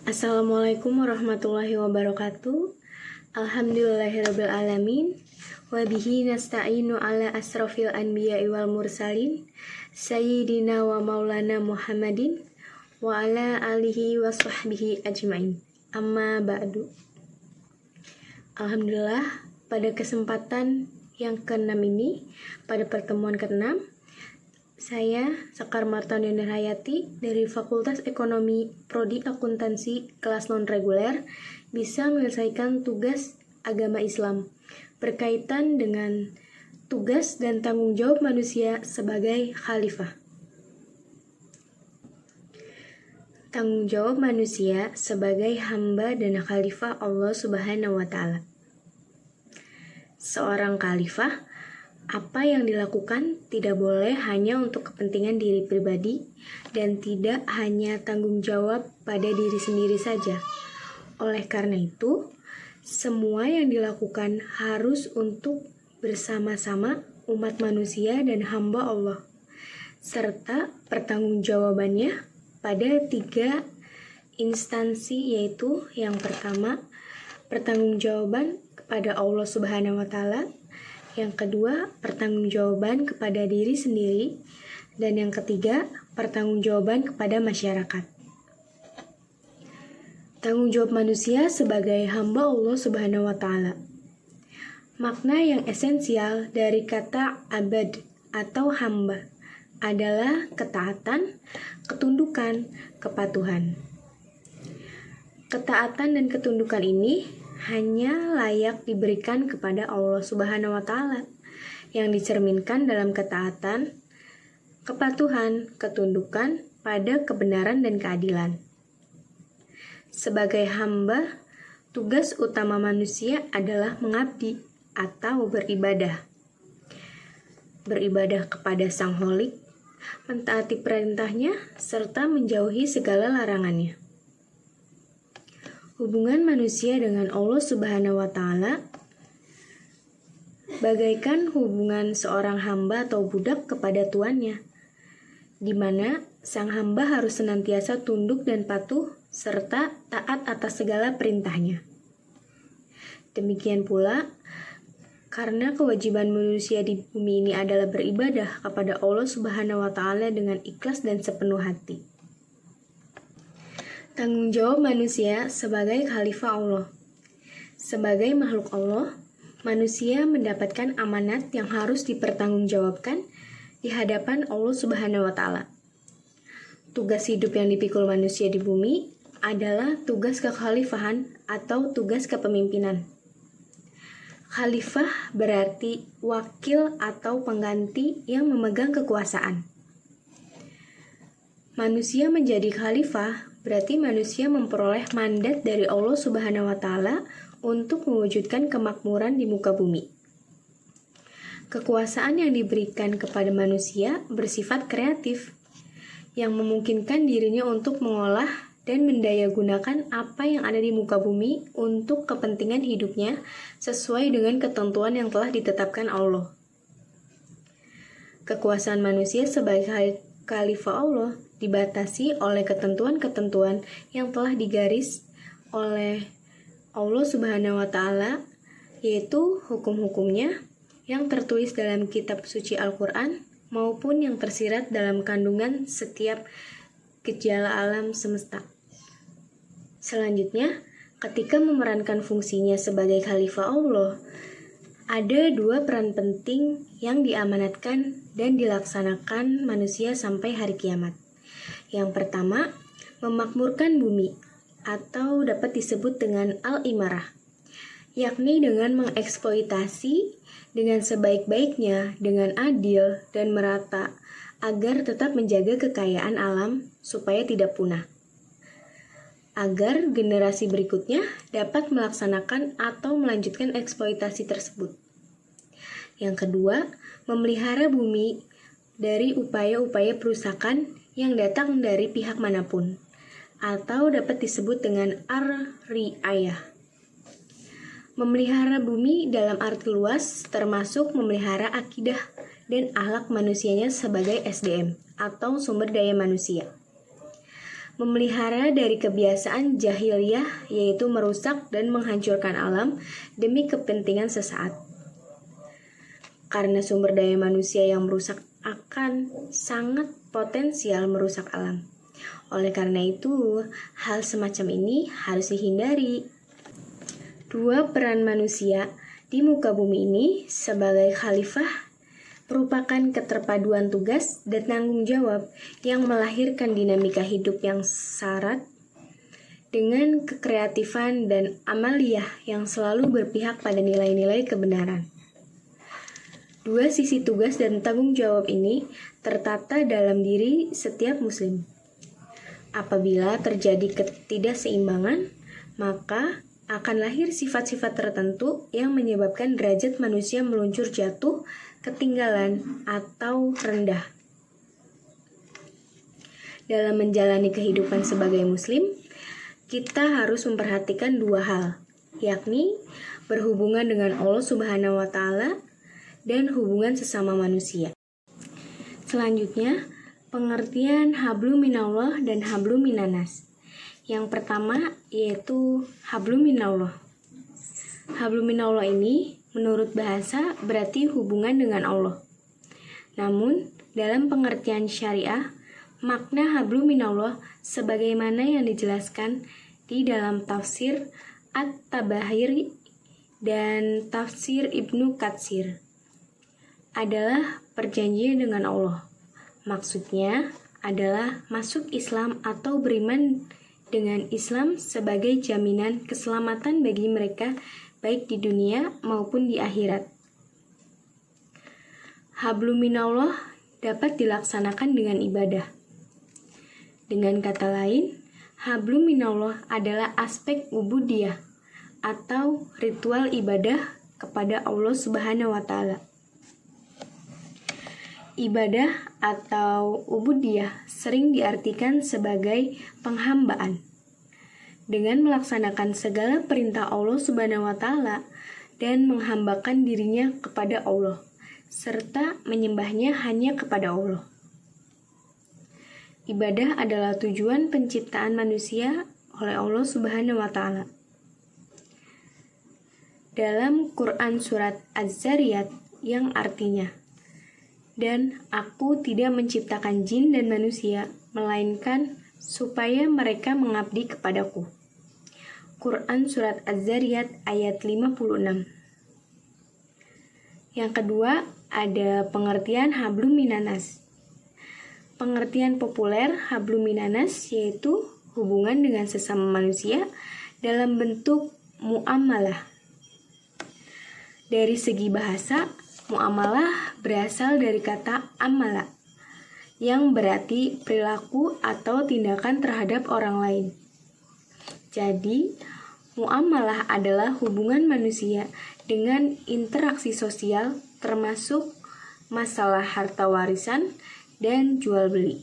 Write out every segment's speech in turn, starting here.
Assalamualaikum warahmatullahi wabarakatuh. Alhamdulillahirabbil alamin. Wa bihi nasta'inu ala asrofil anbiya'i wal mursalin sayyidina wa maulana Muhammadin wa ala alihi wa sahbihi ajmain. Amma ba'du. Alhamdulillah, pada kesempatan yang ke-6 ini, pada pertemuan ke-6, saya, Sekar Martani Hayati, dari Fakultas Ekonomi Prodi Akuntansi kelas non-reguler, bisa menyelesaikan tugas agama Islam berkaitan dengan tugas dan tanggung jawab manusia sebagai khalifah. Tanggung jawab manusia sebagai hamba dan khalifah Allah Subhanahu wa Ta'ala. Seorang khalifah, apa yang dilakukan tidak boleh hanya untuk kepentingan diri pribadi dan tidak hanya tanggung jawab pada diri sendiri saja. Oleh karena itu, semua yang dilakukan harus untuk bersama-sama umat manusia dan hamba Allah, serta pertanggungjawabannya pada 3 instansi, yaitu yang pertama, pertanggungjawaban kepada Allah Subhanahu wa Ta'ala, yang kedua, pertanggungjawaban kepada diri sendiri, dan yang ketiga, pertanggungjawaban kepada masyarakat. Tanggung jawab manusia sebagai hamba Allah Subhanahu wa Ta'ala. Makna yang esensial dari kata abad atau hamba adalah ketaatan, ketundukan, kepatuhan. Ketaatan dan ketundukan ini hanya layak diberikan kepada Allah Subhanahu wa Ta'ala, yang dicerminkan dalam ketaatan, kepatuhan, ketundukan pada kebenaran dan keadilan. Sebagai hamba, tugas utama manusia adalah mengabdi atau beribadah. Beribadah kepada Sang Holik, mentaati perintahnya, serta menjauhi segala larangannya. Hubungan manusia dengan Allah Subhanahu wa Ta'ala bagaikan hubungan seorang hamba atau budak kepada tuannya, di mana sang hamba harus senantiasa tunduk dan patuh serta taat atas segala perintahnya. Demikian pula, karena kewajiban manusia di bumi ini adalah beribadah kepada Allah Subhanahu wa Ta'ala dengan ikhlas dan sepenuh hati. Tanggung jawab manusia sebagai khalifah Allah. Sebagai makhluk Allah, manusia mendapatkan amanat yang harus dipertanggungjawabkan di hadapan Allah Subhanahu wa Ta'ala. Tugas hidup yang dipikul manusia di bumi adalah tugas kekhalifahan atau tugas kepemimpinan. Khalifah berarti wakil atau pengganti yang memegang kekuasaan. Manusia menjadi khalifah berarti manusia memperoleh mandat dari Allah Subhanahu wa Ta'ala untuk mewujudkan kemakmuran di muka bumi. Kekuasaan yang diberikan kepada manusia bersifat kreatif, yang memungkinkan dirinya untuk mengolah dan mendayagunakan apa yang ada di muka bumi untuk kepentingan hidupnya sesuai dengan ketentuan yang telah ditetapkan Allah. Kekuasaan manusia sebagai khalifah Allah dibatasi oleh ketentuan-ketentuan yang telah digaris oleh Allah Subhanahu wa Ta'ala, yaitu hukum-hukumnya yang tertulis dalam kitab suci Al-Quran maupun yang tersirat dalam kandungan setiap gejala alam semesta. Selanjutnya, ketika memerankan fungsinya sebagai khalifah Allah, ada 2 peran penting yang diamanatkan dan dilaksanakan manusia sampai hari kiamat. Yang pertama, memakmurkan bumi, atau dapat disebut dengan al-imarah, yakni dengan mengeksploitasi dengan sebaik-baiknya, dengan adil dan merata, agar tetap menjaga kekayaan alam supaya tidak punah, agar generasi berikutnya dapat melaksanakan atau melanjutkan eksploitasi tersebut. Yang kedua, memelihara bumi dari upaya-upaya perusakan yang datang dari pihak manapun, atau dapat disebut dengan ar-ri'ayah. Memelihara bumi dalam arti luas termasuk memelihara akidah dan akhlak manusianya sebagai SDM atau sumber daya manusia. memelihara dari kebiasaan jahiliyah, yaitu merusak dan menghancurkan alam demi kepentingan sesaat. Karena sumber daya manusia yang merusak akan sangat potensial merusak alam. Oleh karena itu, hal semacam ini harus dihindari. Dua peran manusia di muka bumi ini sebagai khalifah merupakan keterpaduan tugas dan tanggung jawab yang melahirkan dinamika hidup yang syarat dengan kekreatifan dan amaliyah yang selalu berpihak pada nilai-nilai kebenaran. Dua sisi tugas dan tanggung jawab ini tertata dalam diri setiap muslim. Apabila terjadi ketidakseimbangan, maka akan lahir sifat-sifat tertentu yang menyebabkan derajat manusia meluncur jatuh, ketinggalan, atau rendah. Dalam menjalani kehidupan sebagai muslim, kita harus memperhatikan dua hal, yakni berhubungan dengan Allah Subhanahu wa Ta'ala dan hubungan sesama manusia. Selanjutnya, pengertian hablum minallah dan hablum minanas. Yang pertama yaitu hablum minallah. Hablum minallah ini menurut bahasa berarti hubungan dengan Allah. Namun, dalam pengertian syariah, makna hablum minallah sebagaimana yang dijelaskan di dalam tafsir At-Tabahiri dan tafsir Ibnu Katsir adalah perjanjian dengan Allah. Maksudnya adalah masuk Islam atau beriman dengan Islam sebagai jaminan keselamatan bagi mereka baik di dunia maupun di akhirat. Hablum minallah dapat dilaksanakan dengan ibadah. Dengan kata lain, hablum minallah adalah aspek ubudiyah atau ritual ibadah kepada Allah Subhanahu wa Ta'ala. Ibadah atau ubudiyah sering diartikan sebagai penghambaan. Dengan melaksanakan segala perintah Allah Subhanahu wa Ta'ala dan menghambakan dirinya kepada Allah, serta menyembahnya hanya kepada Allah. Ibadah adalah tujuan penciptaan manusia oleh Allah Subhanahu wa Ta'ala. Dalam Quran surat Az-Zariyat yang artinya, dan aku tidak menciptakan jin dan manusia, melainkan supaya mereka mengabdi kepadaku. Quran Surat Az-Zariyat ayat 56. Yang kedua, ada pengertian hablum minanas. Pengertian populer hablum minanas yaitu hubungan dengan sesama manusia dalam bentuk muamalah. Dari segi bahasa, muamalah berasal dari kata amala, yang berarti perilaku atau tindakan terhadap orang lain. Jadi, muamalah adalah hubungan manusia dengan interaksi sosial termasuk masalah harta warisan dan jual beli.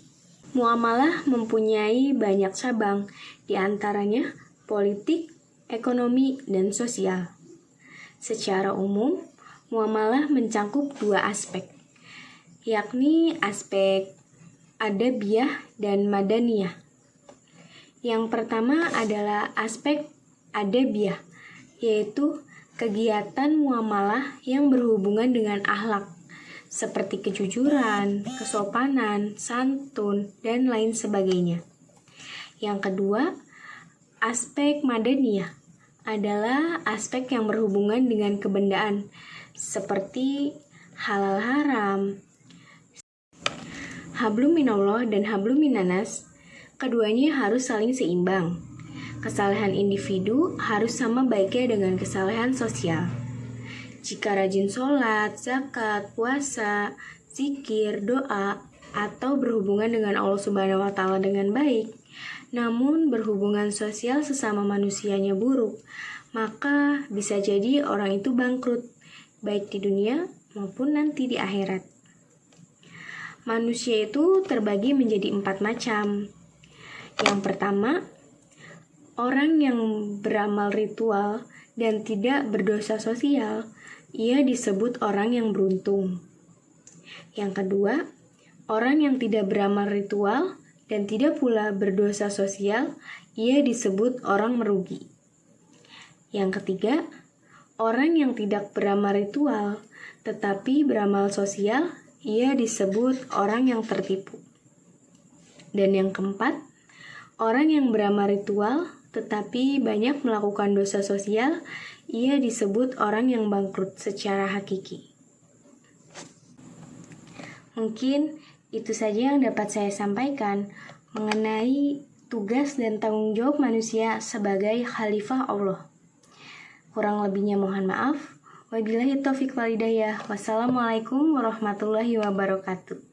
Muamalah mempunyai banyak cabang, di antaranya politik, ekonomi, dan sosial. Secara umum, muamalah mencangkup dua aspek, yakni aspek adabiyah dan madaniyah. Yang pertama adalah aspek adabiyah, yaitu kegiatan muamalah yang berhubungan dengan akhlak, seperti kejujuran, kesopanan, santun, dan lain sebagainya. Yang kedua, aspek madaniyah adalah aspek yang berhubungan dengan kebendaan, seperti halal haram. Hablum minallah dan hablum minanas, keduanya harus saling seimbang. Kesalehan individu harus sama baiknya dengan kesalehan sosial. Jika rajin sholat, zakat, puasa, zikir, doa, atau berhubungan dengan Allah Subhanahu wa Ta'ala dengan baik, namun berhubungan sosial sesama manusianya buruk, maka bisa jadi orang itu bangkrut, baik di dunia maupun nanti di akhirat. Manusia itu terbagi menjadi 4 macam. Yang pertama, orang yang beramal ritual dan tidak berdosa sosial, ia disebut orang yang beruntung. Yang kedua, orang yang tidak beramal ritual dan tidak pula berdosa sosial, ia disebut orang merugi. Yang ketiga, orang yang tidak beramal ritual tetapi beramal sosial, ia disebut orang yang tertipu. Dan yang keempat, orang yang beramal ritual tetapi banyak melakukan dosa sosial, ia disebut orang yang bangkrut secara hakiki. Mungkin itu saja yang dapat saya sampaikan mengenai tugas dan tanggung jawab manusia sebagai khalifah Allah. Kurang lebihnya mohon maaf. Wabillahi taufiq wal hidayah. Wassalamualaikum warahmatullahi wabarakatuh.